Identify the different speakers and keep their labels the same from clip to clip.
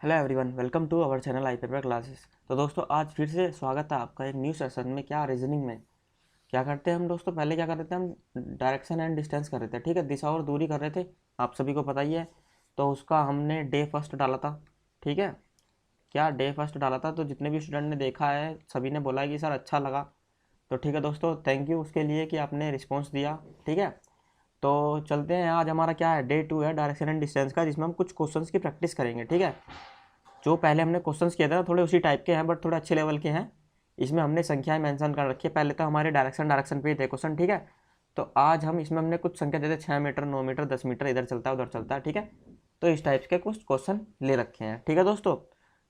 Speaker 1: Hello everyone, welcome to our channel I Paper Classes. तो दोस्तों आज फिर से स्वागत है आपका एक न्यू सेशन में। क्या रीजनिंग में क्या करते हैं हम दोस्तों, पहले क्या कर रहे थे हम डायरेक्शन एंड डिस्टेंस कर रहे थे, ठीक है, दिशा और दूरी कर रहे थे, आप सभी को पता ही है। तो उसका हमने डे फर्स्ट डाला था, ठीक है। क्या डे फर्स्ट डाला था, तो जितने भी स्टूडेंट ने देखा है सभी ने बोला है कि सर अच्छा लगा। तो ठीक है दोस्तों, थैंक यू उसके लिए कि आपने रिस्पॉन्स दिया, ठीक है। तो चलते हैं, आज हमारा क्या है, डे 2 है डायरेक्शन एंड डिस्टेंस का, जिसमें हम कुछ क्वेश्चंस की प्रैक्टिस करेंगे, ठीक है। जो पहले हमने क्वेश्चंस किए थे ना, थोड़े उसी टाइप के हैं बट थोड़े अच्छे लेवल के हैं। इसमें हमने संख्याएं मेंशन कर रखी है, पहले तो हमारे डायरेक्शन पे ही थे क्वेश्चन, ठीक है। तो आज हम इसमें हमने कुछ संख्या जैसे 6 मीटर, 9 मीटर, 10 मीटर, इधर चलता है उधर चलता है, ठीक है। तो इस टाइप के कुछ क्वेश्चन ले रखे हैं, ठीक है दोस्तों।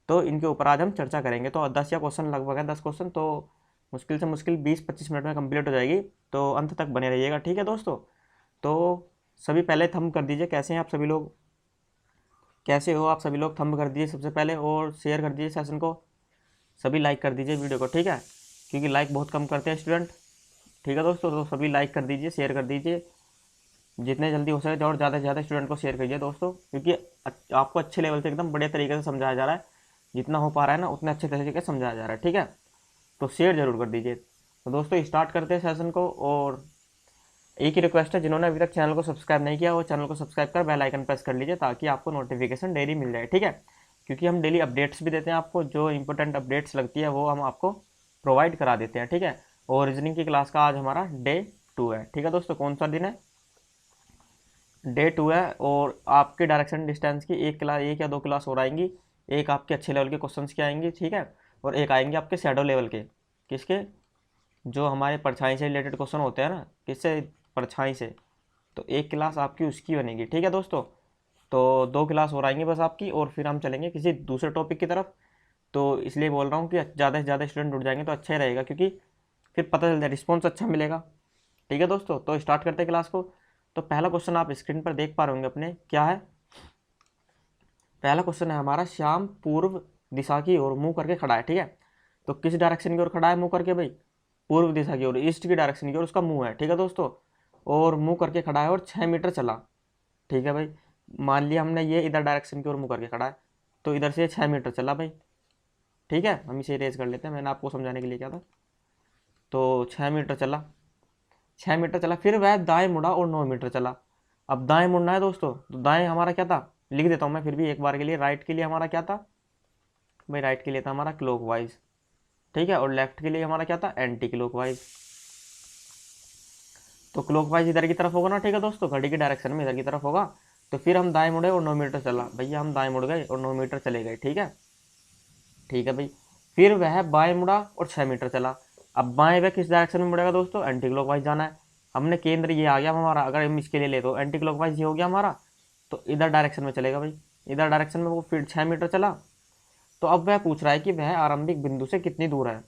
Speaker 1: तो इनके ऊपर आज हम चर्चा करेंगे। तो 10 या क्वेश्चन लगभग है, 10 क्वेश्चन, तो मुश्किल से मुश्किल 20-25 मिनट में कंप्लीट हो जाएगी। तो अंत तक बने रहिएगा, ठीक है दोस्तों। तो सभी पहले थंब कर दीजिए, कैसे हैं आप सभी लोग, कैसे हो आप सभी लोग, थंब कर दीजिए सबसे पहले, और शेयर कर दीजिए सेशन को, सभी लाइक कर दीजिए वीडियो को, ठीक है, क्योंकि लाइक बहुत कम करते हैं स्टूडेंट, ठीक है दोस्तों। तो सभी लाइक कर दीजिए, शेयर कर दीजिए, जितने जल्दी हो सके और ज़्यादा से ज़्यादा स्टूडेंट को शेयर करिए दोस्तों, क्योंकि आपको अच्छे लेवल से एकदम बढ़िया तरीके से समझाया जा रहा है, जितना हो पा रहा है ना उतने अच्छे तरीके से समझाया जा रहा है, ठीक है। तो शेयर जरूर कर दीजिए। तो दोस्तों स्टार्ट करते हैं सेशन को, और एक ही रिक्वेस्ट है, जिन्होंने अभी तक चैनल को सब्सक्राइब नहीं किया वो चैनल को सब्सक्राइब कर बेल आइकन प्रेस कर लीजिए, ताकि आपको नोटिफिकेशन डेली मिल जाए, ठीक है। क्योंकि हम डेली अपडेट्स भी देते हैं आपको, जो इंपॉर्टेंट अपडेट्स लगती है वो हम आपको प्रोवाइड करा देते हैं, ठीक है। और रीजनिंग की क्लास का आज हमारा डे 2 है, ठीक है दोस्तों। कौन सा दिन है, डे 2 है। और आपके डायरेक्शन डिस्टेंस की एक क्लास, एक या दो क्लास और आएंगी। एक आपके अच्छे लेवल के क्वेश्चंस की आएंगी, ठीक है, और एक आएंगे आपके शैडो लेवल के। किसके, जो हमारे परछाई से रिलेटेड क्वेश्चन होते हैं ना, किससे, परछाई से। तो एक क्लास आपकी उसकी बनेगी, ठीक है दोस्तों। तो दो क्लास और आएंगे बस आपकी, और फिर हम चलेंगे किसी दूसरे टॉपिक की तरफ। तो इसलिए बोल रहा हूँ कि ज़्यादा से ज़्यादा स्टूडेंट जुड़ जाएंगे तो अच्छा ही रहेगा, क्योंकि फिर पता चल जाए, रिस्पॉन्स अच्छा मिलेगा, ठीक है दोस्तों। तो स्टार्ट करते हैं क्लास को। तो पहला क्वेश्चन आप स्क्रीन पर देख पा रहे होंगे अपने, क्या है, पहला क्वेश्चन है हमारा, श्याम पूर्व दिशा की ओर मुंह करके खड़ा है, ठीक है। तो किस डायरेक्शन की ओर खड़ा है मुंह करके भाई, पूर्व दिशा की ओर, ईस्ट की डायरेक्शन की ओर उसका मुंह है, ठीक है दोस्तों। और मुंह करके खड़ा है और 6 मीटर चला, ठीक है भाई। मान लिया हमने ये इधर डायरेक्शन की ओर मुंह करके खड़ा है, तो इधर से 6 मीटर चला भाई, ठीक है। हम इसे इरेज कर लेते हैं, मैंने आपको समझाने के लिए क्या था। तो 6 मीटर चला, 6 मीटर चला, फिर वह दाएं मुड़ा और 9 मीटर चला। अब दाएं मुड़ना है दोस्तों, तो दाएं हमारा क्या था, लिख देता हूँ मैं फिर भी एक बार के लिए। राइट के लिए हमारा क्या था भाई, राइट के लिए था हमारा क्लॉकवाइज, ठीक है। और लेफ्ट के लिए हमारा क्या था, एंटी क्लॉकवाइज। तो क्लॉकवाइज इधर की तरफ होगा ना, ठीक है दोस्तों, घड़ी की डायरेक्शन में इधर की तरफ होगा। तो फिर हम दाएं मुड़े और 9 मीटर चला, भैया हम दाएं मुड़ गए और 9 मीटर चले गए, ठीक है, ठीक है भाई। फिर वह बाएं मुड़ा और 6 मीटर चला। अब बाएं वह किस डायरेक्शन में मुड़ेगा दोस्तों, एंटी क्लॉकवाइज जाना है। हमने केंद्र ये आ गया हमारा, अगर हम इसके लिए ले तो एंटी क्लॉकवाइज ये हो गया हमारा, तो इधर डायरेक्शन में चलेगा भाई, इधर डायरेक्शन में वो फिर 6 मीटर चला। तो अब वह पूछ रहा है कि वह आरंभिक बिंदु से कितनी दूर है।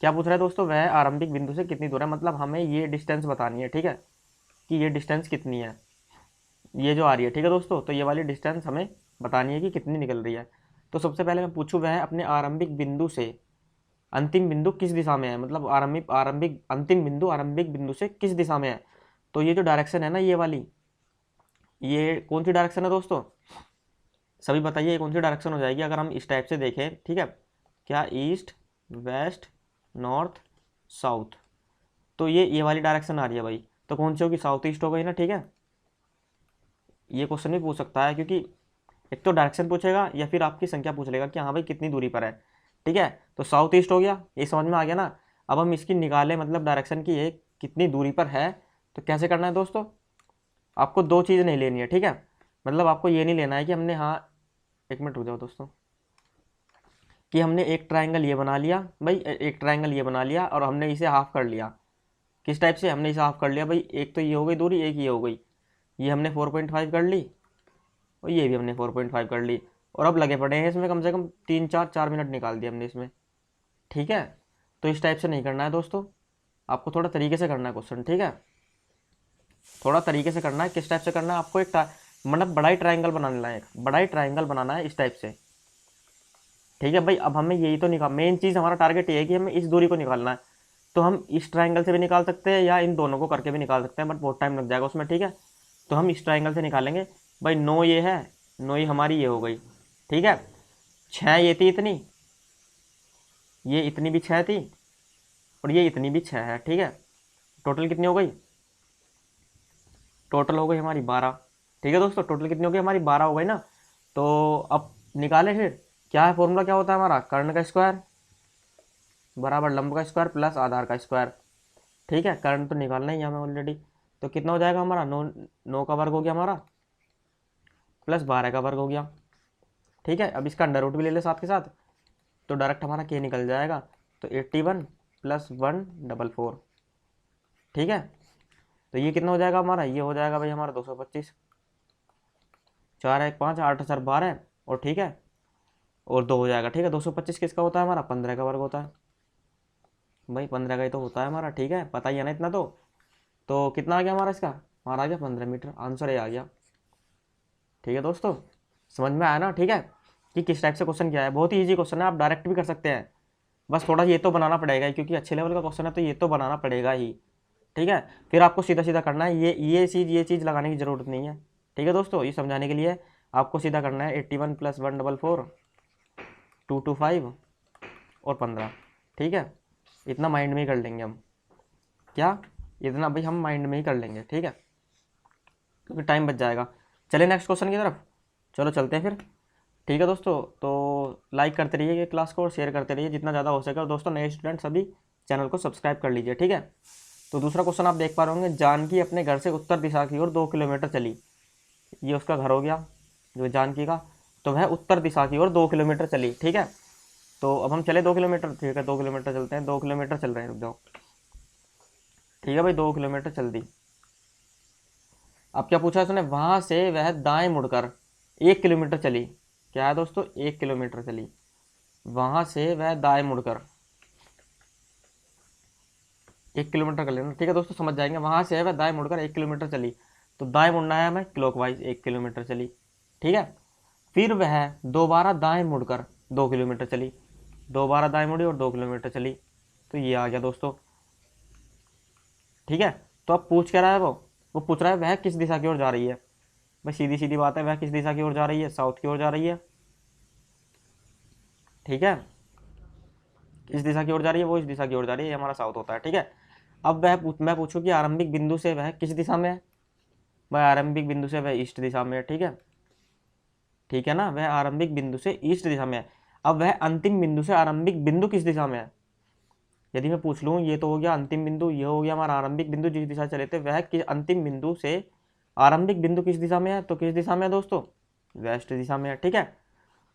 Speaker 1: क्या पूछ रहा है दोस्तों, वह आरंभिक बिंदु से कितनी दूर है, मतलब हमें ये डिस्टेंस बतानी है, ठीक है, कि ये डिस्टेंस कितनी है, ये जो आ रही है, ठीक है दोस्तों। तो ये वाली डिस्टेंस हमें बतानी है कि कितनी निकल रही है। तो सबसे पहले मैं पूछूं, वह अपने आरंभिक बिंदु से अंतिम बिंदु किस दिशा में है, मतलब आरंभिक आरंभिक अंतिम बिंदु आरंभिक बिंदु से किस दिशा में है। तो ये जो डायरेक्शन है ना, ये वाली, ये कौन सी डायरेक्शन है दोस्तों, सभी बताइए ये कौन सी डायरेक्शन हो जाएगी अगर हम इस टाइप से देखें, ठीक है। क्या, ईस्ट, वेस्ट, नॉर्थ, साउथ। तो ये वाली डायरेक्शन आ रही है भाई, तो कौन सी होगी, साउथ ईस्ट हो गई ना, ठीक है। ये क्वेश्चन भी पूछ सकता है, क्योंकि एक तो डायरेक्शन पूछेगा या फिर आपकी संख्या पूछ लेगा कि हाँ भाई कितनी दूरी पर है, ठीक है। तो साउथ ईस्ट हो गया, ये समझ में आ गया ना। अब हम इसकी निकालें, मतलब डायरेक्शन की ये कितनी दूरी पर है। तो कैसे करना है दोस्तों, आपको दो चीज़ नहीं लेनी है, ठीक है। मतलब आपको ये नहीं लेना है कि हमने, हाँ एक मिनट रुक जाओ दोस्तों, कि हमने एक ट्राइंगल ये बना लिया भाई, एक ट्राइंगल ये बना लिया और हमने इसे हाफ कर लिया। किस टाइप से हमने इसे हाफ कर लिया भाई, एक तो ये हो गई दूरी, एक ये हो गई, ये हमने 4.5 कर ली, और ये भी हमने 4.5 कर ली। और अब लगे पड़े हैं इसमें, कम से कम 3-4 मिनट निकाल दिए हमने इसमें, ठीक है। तो इस टाइप से नहीं करना है दोस्तों, आपको थोड़ा तरीके से करना है क्वेश्चन, ठीक है, थोड़ा तरीके से करना है। किस टाइप से करना है, आपको एक मतलब बड़ा ही ट्राइंगल बनाना है, एक बड़ा ही ट्राइंगल बनाना है इस टाइप से, ठीक है भाई। अब हमें यही तो निकाल, मेन चीज़ हमारा टारगेट ये है कि हमें इस दूरी को निकालना है। तो हम इस ट्राइंगल से भी निकाल सकते हैं या इन दोनों को करके भी निकाल सकते हैं, बट बहुत टाइम लग जाएगा उसमें, ठीक है। तो हम इस ट्राइंगल से निकालेंगे भाई। 9 ये है, 9 ही हमारी ये हो गई, ठीक है। 6 ये थी इतनी, ये इतनी भी 6 थी, और ये इतनी भी 6 है, ठीक है। टोटल कितनी हो गई? टोटल हो गई हमारी 12। ठीक है दोस्तों, टोटल कितनी हो गई हमारी? 12 हो गई ना। तो अब निकालें फिर, क्या है फॉर्मूला, क्या होता है हमारा? कर्ण का स्क्वायर बराबर लंब का स्क्वायर प्लस आधार का स्क्वायर। ठीक है, कर्ण तो निकालना ही है हमें ऑलरेडी। तो कितना हो जाएगा हमारा? 9, 9 का वर्ग हो गया हमारा, प्लस 12 का वर्ग हो गया। ठीक है, अब इसका अंडर रूट भी ले ले साथ के साथ, तो डायरेक्ट हमारा के निकल जाएगा। तो 81 प्लस 144। ठीक है, तो ये कितना हो जाएगा हमारा? ये हो जाएगा भाई हमारा 225। 4 1 5 8 4 12, और ठीक है, और 2 हो जाएगा। ठीक है, 225 किसका होता है हमारा? 15 का वर्ग होता है भाई, 15 का ही तो होता है हमारा। ठीक है, पता ही है ना इतना तो कितना आ गया हमारा इसका? हमारा आ गया 15 मीटर, आंसर ये आ गया। ठीक है दोस्तों, समझ में आया ना? ठीक है, कि किस टाइप से क्वेश्चन किया है। बहुत ही ईजी क्वेश्चन है, आप डायरेक्ट भी कर सकते हैं, बस थोड़ा ये तो बनाना पड़ेगा ही, क्योंकि अच्छे लेवल का क्वेश्चन है तो ये तो बनाना पड़ेगा ही। ठीक है, फिर आपको सीधा सीधा करना है, ये चीज़ लगाने की ज़रूरत नहीं है। ठीक है दोस्तों, ये समझाने के लिए आपको सीधा करना है 81 प्लस 144 225 और 15। ठीक है, इतना माइंड में ही कर लेंगे हम, क्या इतना भाई हम माइंड में ही कर लेंगे। ठीक है, क्योंकि टाइम बच जाएगा। चलिए नेक्स्ट क्वेश्चन की तरफ, चलो चलते हैं फिर। ठीक है दोस्तों, तो लाइक करते रहिए क्लास को और शेयर करते रहिए जितना ज़्यादा हो सके, और दोस्तों नए स्टूडेंट सभी चैनल को सब्सक्राइब कर लीजिए। ठीक है, तो दूसरा क्वेश्चन आप देख पा रहे होंगे, जानकी अपने घर से उत्तर दिशा की ओर 2 किलोमीटर चली। ये उसका घर हो गया जो जानकी का, तो वह उत्तर दिशा की ओर 2 किलोमीटर चली। ठीक है, तो अब हम चले 2 किलोमीटर। ठीक है, 2 किलोमीटर चलते हैं, 2 किलोमीटर चल रहे हैं, रुक जाओ। ठीक है भाई, 2 किलोमीटर चल दी। अब क्या पूछा उसने? वहां से वह दाएं मुड़कर 1 किलोमीटर चली। क्या है दोस्तों? 1 किलोमीटर चली। वहां से वह दाएं मुड़कर 1 किलोमीटर कर लेना। ठीक है दोस्तों, समझ जाएंगे। वहां से वह दाएं मुड़कर 1 किलोमीटर चली, तो दाएं मुड़ना है हमें क्लॉकवाइज, 1 किलोमीटर चली। ठीक है, फिर वह दोबारा दाएं मुड़कर 2 किलोमीटर चली, दोबारा दाएं मुड़ी और 2 किलोमीटर चली, तो ये आ गया दोस्तों। ठीक है, तो अब पूछ क्या रहा है? वो पूछ रहा है वह किस दिशा की ओर जा रही है। भाई सीधी सीधी बात है, वह किस दिशा की ओर जा रही है? साउथ की ओर जा रही है। ठीक है, किस दिशा की ओर जा रही है? वो इस दिशा की ओर जा रही है, ये हमारा साउथ होता है। ठीक है, अब मैं पूछूं कि आरंभिक बिंदु से वह किस दिशा में है। वह आरंभिक बिंदु से वह ईस्ट दिशा में है। ठीक है ना, वह आरंभिक बिंदु से ईस्ट दिशा में है। अब वह अंतिम बिंदु से आरंभिक बिंदु किस दिशा में है? यदि मैं पूछ लूँ, ये तो हो गया अंतिम बिंदु, ये हो गया हमारा आरंभिक बिंदु, जिस दिशा चले थे वह अंतिम बिंदु से आरंभिक बिंदु किस दिशा में है? तो किस दिशा में है दोस्तों? वेस्ट दिशा में है। ठीक है,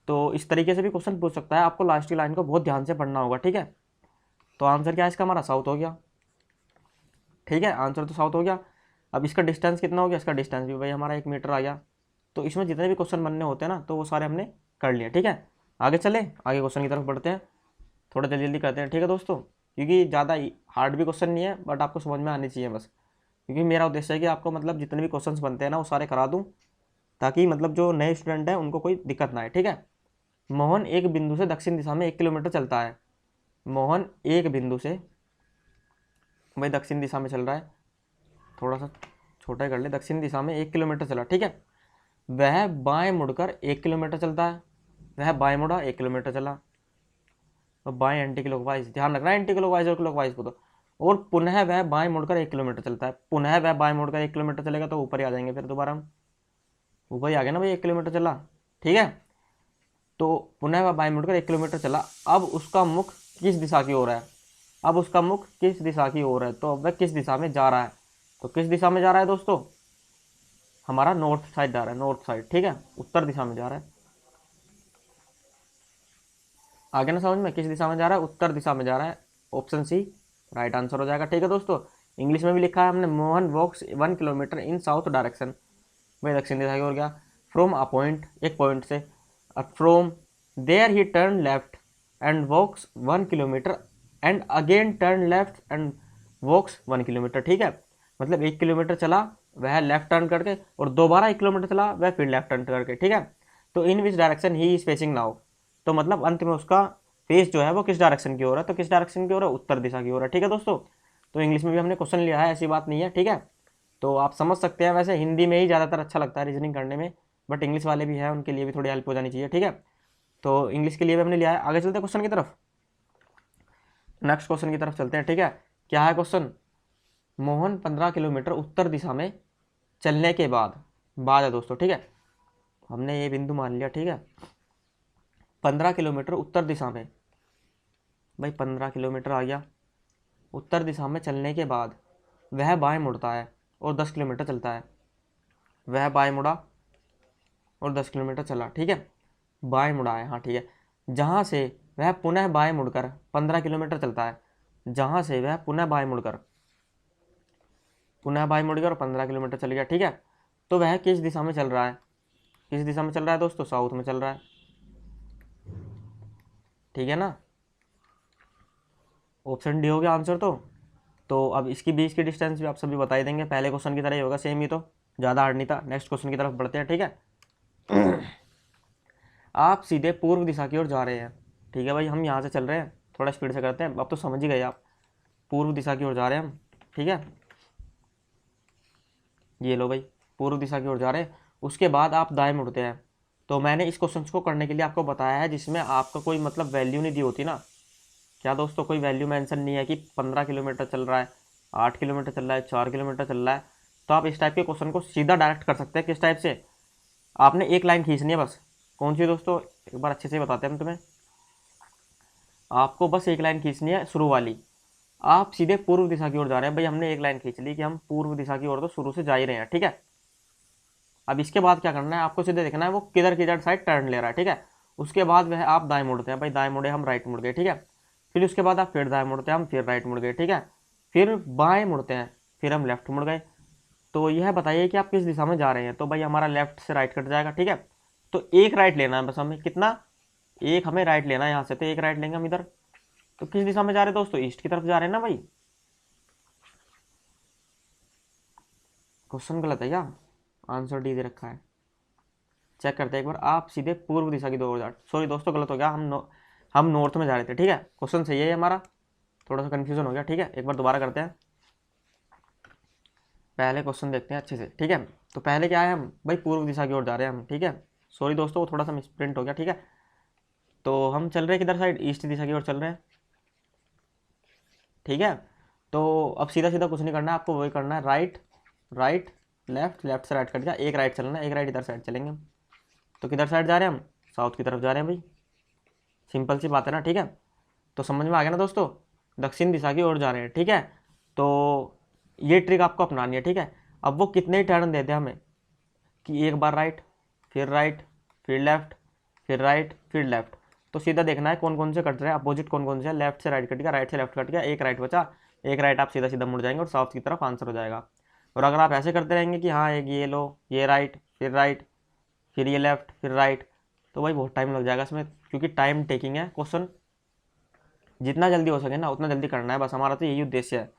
Speaker 1: तो इस तरीके से भी क्वेश्चन पूछ सकता है, आपको लास्ट की लाइन को बहुत ध्यान से पढ़ना होगा। ठीक है, तो आंसर क्या है इसका? हमारा साउथ हो गया। ठीक है, आंसर तो साउथ हो गया। अब इसका डिस्टेंस कितना हो गया? इसका डिस्टेंस भी भाई हमारा 1 मीटर आ गया। तो इसमें जितने भी क्वेश्चन बनने होते हैं ना, तो वो सारे हमने कर लिए। ठीक है, आगे चले, आगे क्वेश्चन की तरफ बढ़ते हैं, थोड़ा जल्दी जल्दी करते हैं। ठीक है दोस्तों, क्योंकि ज़्यादा हार्ड भी क्वेश्चन नहीं है, बट आपको समझ में आनी चाहिए बस, क्योंकि मेरा उद्देश्य है कि आपको मतलब जितने भी क्वेश्चंस बनते हैं ना वो सारे करा दूं, ताकि मतलब जो नए स्टूडेंट हैं उनको कोई दिक्कत ना आए। ठीक है, मोहन एक बिंदु से दक्षिण दिशा में 1 किलोमीटर चलता है। मोहन एक बिंदु से भाई दक्षिण दिशा में चल रहा है, थोड़ा सा छोटा कर ले, दक्षिण दिशा में 1 किलोमीटर चला। ठीक है, वह बाएं मुड़कर 1 किलोमीटर चलता है। वह बाएं मुड़ा 1 किलोमीटर चला, तो बाएं एंटी क्लॉकवाइज, ध्यान रखना है एंटी क्लॉकवाइज और क्लॉकवाइज को। तो और पुनः वह बाएं मुड़कर 1 किलोमीटर चलता है। पुनः वह बाएं मुड़कर 1 किलोमीटर चलेगा, तो ऊपर ही आ जाएंगे फिर दोबारा हम, ऊपर ही आ गया ना भाई, 1 किलोमीटर चला। ठीक है, तो पुनः वह बाएं मुड़कर 1 किलोमीटर चला। अब उसका मुख किस दिशा की ओर है? अब उसका मुख किस दिशा की ओर है, तो वह किस दिशा में जा रहा है? तो किस दिशा में जा रहा है दोस्तों? हमारा नॉर्थ साइड जा रहा है, नॉर्थ साइड। ठीक है, उत्तर दिशा में जा रहा है। आगे ना समझ में, किस दिशा में जा रहा है? उत्तर दिशा में जा रहा है। ऑप्शन सी राइट आंसर हो जाएगा। ठीक है दोस्तों, इंग्लिश में भी लिखा है हमने, Mohan walks 1 kilometre in south direction, वही दक्षिण दिशा की ओर गया। फ्रॉम अ पॉइंट, एक पॉइंट से, from there he turn left and walks 1 kilometre and again turn left and walks 1 kilometre. ठीक है, मतलब 1 किलोमीटर चला वह लेफ्ट टर्न करके, और दोबारा 1 किलोमीटर चला वह फिर लेफ्ट टर्न करके। ठीक है, तो in which direction he is facing now, तो मतलब अंत में उसका फेस जो है वो किस डायरेक्शन की ओर है? तो किस डायरेक्शन की ओर है? उत्तर दिशा की ओर है। ठीक है दोस्तों, तो इंग्लिश में भी हमने क्वेश्चन लिया है, ऐसी बात नहीं है। ठीक है, तो आप समझ सकते हैं, वैसे हिंदी में ही ज़्यादातर अच्छा लगता है रीजनिंग करने में, बट इंग्लिश वाले भी हैं, उनके लिए भी थोड़ी हेल्प हो जानी चाहिए, ठीक है। तो इंग्लिश के लिए भी हमने लिया है। आगे चलते हैं क्वेश्चन की तरफ, नेक्स्ट क्वेश्चन की तरफ चलते हैं, ठीक है। क्या है क्वेश्चन? मोहन 15 किलोमीटर उत्तर दिशा में चलने के बाद है दोस्तों, ठीक है। हमने ये बिंदु मान लिया, ठीक है। 15 किलोमीटर उत्तर दिशा में, भाई 15 किलोमीटर आ गया, उत्तर दिशा में चलने के बाद वह बाएं मुड़ता है और 10 किलोमीटर चलता है। वह बाएं मुड़ा और 10 किलोमीटर चला, ठीक है। बाएं मुड़ा है, हाँ ठीक है। जहाँ से वह पुनः बाएं मुड़कर 15 किलोमीटर चलता है, जहाँ से वह पुनः बाएं मुड़ गया और 15 किलोमीटर चल गया, ठीक है। तो वह किस दिशा में चल रहा है? किस दिशा में चल रहा है दोस्तों? साउथ में चल रहा है, ठीक है ना। ऑप्शन डी हो गया आंसर। तो अब इसकी बीच की डिस्टेंस भी आप सभी बता ही देंगे, पहले क्वेश्चन की तरह ही होगा, सेम ही, तो ज़्यादा हार्ड नहीं था। नेक्स्ट क्वेश्चन की तरफ बढ़ते हैं, ठीक है। आप सीधे पूर्व दिशा की ओर जा रहे हैं, ठीक है भाई। हम यहाँ से चल रहे हैं, थोड़ा स्पीड से करते हैं, अब तो समझ ही गए आप। पूर्व दिशा की ओर जा रहे हैं हम, ठीक है। ये लो भाई, पूर्व दिशा की ओर जा रहे हैं। उसके बाद आप दाएं मुड़ते हैं। तो मैंने इस क्वेश्चन को करने के लिए आपको बताया है जिसमें आपका कोई मतलब वैल्यू नहीं दी होती ना। क्या दोस्तों, कोई वैल्यू मेंशन नहीं है कि 15 किलोमीटर चल रहा है, 8 किलोमीटर चल रहा है, 4 किलोमीटर चल रहा है। तो आप इस टाइप के क्वेश्चन को सीधा डायरेक्ट कर सकते हैं। किस टाइप से? आपने एक लाइन खींचनी है बस। कौन सी दोस्तों? एक बार अच्छे से बताते हैं हम तुम्हें। आपको बस एक लाइन खींचनी है, शुरू वाली। आप सीधे पूर्व दिशा की ओर जा रहे हैं भाई, हमने एक लाइन खींच ली कि हम पूर्व दिशा की ओर तो शुरू से जा ही रहे हैं, ठीक है। अब इसके बाद क्या करना है, आपको सीधे देखना है वो किधर किधर साइड टर्न ले रहा है, ठीक है। उसके बाद वह आप दाएं मुड़ते हैं भाई, दाएं मुड़े हम राइट मुड़ गए, ठीक है। फिर उसके बाद आप फिर दाएं मुड़ते हैं, हम फिर राइट मुड़ गए, ठीक है। फिर बाएं मुड़ते हैं, फिर हम लेफ्ट मुड़ गए। तो यह बताइए कि आप किस दिशा में जा रहे हैं। तो भाई हमारा लेफ्ट से राइट कट जाएगा, ठीक है। तो एक राइट लेना है बस हमें, कितना? एक हमें राइट लेना है यहाँ से, तो एक राइट लेंगे हम इधर। तो किस दिशा में जा रहे हैं दोस्तों? ईस्ट की तरफ जा रहे हैं ना भाई। क्वेश्चन गलत है क्या? आंसर डी दे रखा है, चेक करते हैं एक बार। आप सीधे पूर्व दिशा की ओर जा, सॉरी दोस्तों गलत हो गया, हम नॉर्थ में जा रहे थे, ठीक है। क्वेश्चन सही है हमारा, थोड़ा सा कन्फ्यूजन हो गया, ठीक है। एक बार दोबारा करते हैं, पहले क्वेश्चन देखते हैं अच्छे से, ठीक है। तो पहले क्या है, हम भाई पूर्व दिशा की ओर जा रहे हैं हम, ठीक है। सॉरी दोस्तों, वो थोड़ा सा मिसप्रिंट हो गया, ठीक है। तो हम चल रहे हैं किधर साइड? ईस्ट दिशा की ओर चल रहे हैं, ठीक है। तो अब सीधा सीधा कुछ नहीं करना है आपको, वही करना है, राइट राइट लेफ्ट, लेफ्ट से राइट कट गया, एक राइट चलना है, एक राइट इधर साइड चलेंगे हम। तो किधर साइड जा रहे हैं हम? साउथ की तरफ जा रहे हैं भाई, सिंपल सी बात है ना, ठीक है। तो समझ में आ गया ना दोस्तों, दक्षिण दिशा की ओर जा रहे हैं, ठीक है। तो ये ट्रिक आपको अपनानी है, ठीक है। अब वो कितने ही टर्न देते हैं हमें कि एक बार राइट फिर लेफ्ट फिर राइट फिर लेफ्ट। तो सीधा देखना है कौन कौन से कट रहे हैं, अपोजिट कौन कौन से है। लेफ्ट से राइट कट गया, राइट से लेफ्ट कट गया, एक राइट बचा, एक राइट आप सीधा सीधा मुड़ जाएंगे और साउथ की तरफ आंसर हो जाएगा। और अगर आप ऐसे करते रहेंगे कि हाँ एक ये लो, ये राइट फिर ये लेफ्ट फिर राइट, तो भाई बहुत टाइम लग जाएगा इसमें, क्योंकि टाइम टेकिंग है क्वेश्चन। जितना जल्दी हो सके ना उतना जल्दी करना है, बस हमारा तो यही उद्देश्य है,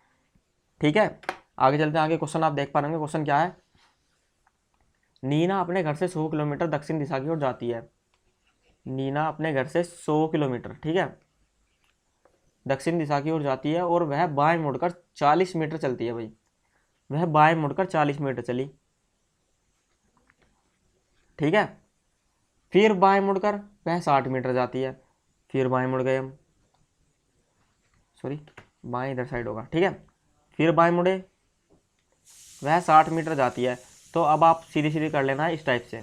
Speaker 1: ठीक है। आगे चलते हैं, आगे क्वेश्चन आप देख पा रहे होंगे। क्वेश्चन क्या है? नीना अपने घर से 100 किलोमीटर दक्षिण दिशा की ओर जाती है। नीना अपने घर से 100 किलोमीटर, ठीक है, दक्षिण दिशा की ओर जाती है और वह बाएं मुड़कर 40 मीटर चलती है भाई। वह बाएं मुड़कर 40 मीटर चली, ठीक है। फिर बाएं मुड़कर वह 60 मीटर जाती है, फिर बाएं मुड़ गए हम, सॉरी बाएं इधर साइड होगा, ठीक है। फिर बाएं मुड़े, वह 60 मीटर जाती है। तो अब आप सीधी सीधी कर लेना है इस टाइप से,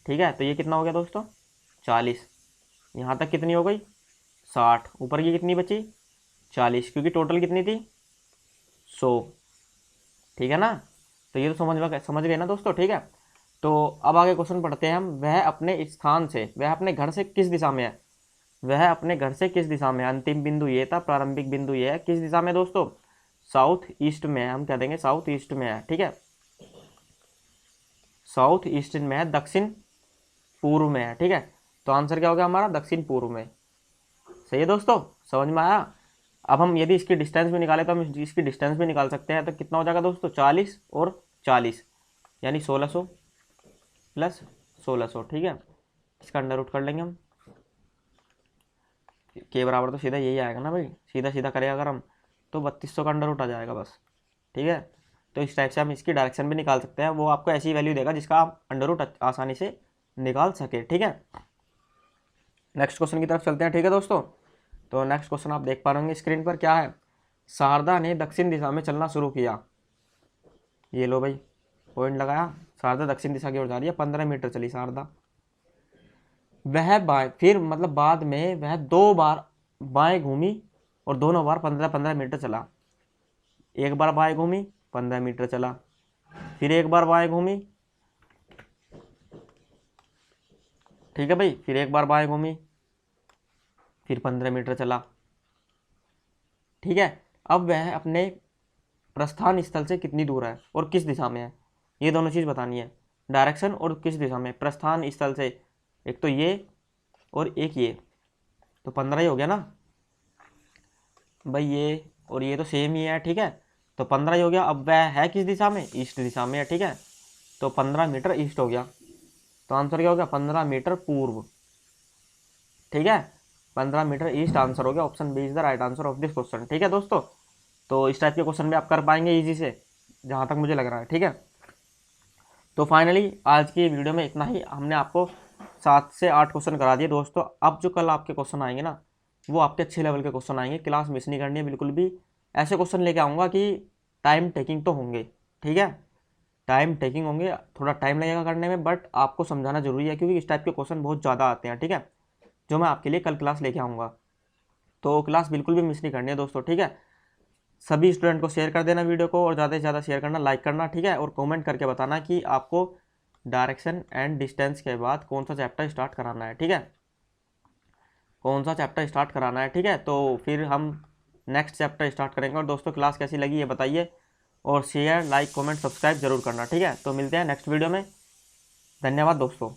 Speaker 1: ठीक है। तो ये कितना हो गया दोस्तों? 40। यहाँ तक कितनी हो गई? 60। ऊपर की कितनी बची? 40, क्योंकि टोटल कितनी थी? 100, ठीक है ना। तो ये तो समझ गए ना दोस्तों, ठीक है। तो अब आगे क्वेश्चन पढ़ते हैं हम। वह अपने स्थान से, वह अपने घर से किस दिशा में है? वह अपने घर से किस दिशा में है? अंतिम बिंदु ये था, प्रारंभिक बिंदु ये है, किस दिशा में दोस्तों? साउथ ईस्ट में है, हम कह देंगे साउथ ईस्ट में है, ठीक है। साउथ ईस्ट में है, दक्षिण पूर्व में है, ठीक है। तो आंसर क्या होगा हमारा? दक्षिण पूर्व में। सही है दोस्तों, समझ में आया। अब हम यदि इसकी डिस्टेंस भी निकाले तो हम इसकी डिस्टेंस भी निकाल सकते हैं। तो कितना हो जाएगा दोस्तों? 40 और 40, यानी 1600 प्लस 1600, ठीक है। इसका अंडर रूट कर लेंगे हम, के बराबर तो सीधा यही आएगा ना भाई, सीधा सीधा करेगा अगर हम, तो 3200 का अंडर रूट आ जाएगा बस, ठीक है। तो इस टाइप से हम इसकी डायरेक्शन भी निकाल सकते हैं। वो आपको ऐसी वैल्यू देगा जिसका आप अंडर रूट आसानी से निकाल सके। ठीक है, नेक्स्ट क्वेश्चन की तरफ चलते हैं। ठीक है दोस्तों, तो नेक्स्ट क्वेश्चन आप देख पा रहे होंगे स्क्रीन पर, क्या है, शारदा ने दक्षिण दिशा में चलना शुरू किया। ये लो भाई, पॉइंट लगाया, शारदा दक्षिण दिशा की ओर जा रही है, 15 मीटर चली शारदा। वह बाएं, फिर मतलब बाद में वह 2 बार बाएं घूमी और दोनों बार 15-15 मीटर चला। एक बार बाएं घूमी, 15 मीटर चला, फिर एक बार बाएं घूमी, ठीक है भाई, फिर एक बार बाएं घूमी, फिर 15 मीटर चला। ठीक है, अब वह अपने प्रस्थान स्थल से कितनी दूर है और किस दिशा में है, ये दोनों चीज़ बतानी है, डायरेक्शन और किस दिशा में। प्रस्थान स्थल से एक तो ये और एक ये, तो 15 ही हो गया ना भाई, ये और ये तो सेम ही है। ठीक है, तो 15 ही हो गया। अब वह है किस दिशा में, ईस्ट दिशा में है। ठीक है, तो 15 मीटर ईस्ट हो गया, तो आंसर क्या हो गया, 15 मीटर पूर्व। ठीक है, 15 मीटर ईस्ट आंसर हो गया। Option B is the right answer of this question. ठीक है दोस्तों, तो इस टाइप के क्वेश्चन भी आप कर पाएंगे इजी से, जहाँ तक मुझे लग रहा है। ठीक है, तो फाइनली आज की वीडियो में इतना ही। हमने आपको 7 से 8 क्वेश्चन करा दिए दोस्तों। अब जो कल आपके क्वेश्चन आएंगे ना, वो आपके अच्छे लेवल के क्वेश्चन आएंगे, क्लास मिस नहीं करनी है बिल्कुल भी। ऐसे क्वेश्चन लेके आऊँगा कि टाइम टेकिंग तो होंगे, ठीक है, टाइम टेकिंग होंगे, थोड़ा टाइम लगेगा करने में, बट आपको समझाना जरूरी है क्योंकि इस टाइप के क्वेश्चन बहुत ज़्यादा आते हैं। ठीक है, जो मैं आपके लिए कल क्लास लेके आऊँगा, तो क्लास बिल्कुल भी मिस नहीं करनी है दोस्तों। ठीक है, सभी स्टूडेंट को शेयर कर देना वीडियो को, और ज़्यादा से ज़्यादा शेयर करना, लाइक करना। ठीक है, और कमेंट करके बताना कि आपको डायरेक्शन एंड डिस्टेंस के बाद कौन सा चैप्टर स्टार्ट कराना है। ठीक है, कौन सा चैप्टर स्टार्ट कराना है। ठीक है, तो फिर हम नेक्स्ट चैप्टर स्टार्ट करेंगे। और दोस्तों क्लास कैसी लगी ये बताइए, और शेयर, लाइक, कमेंट, सब्सक्राइब जरूर करना। ठीक है, तो मिलते हैं नेक्स्ट वीडियो में। धन्यवाद दोस्तों।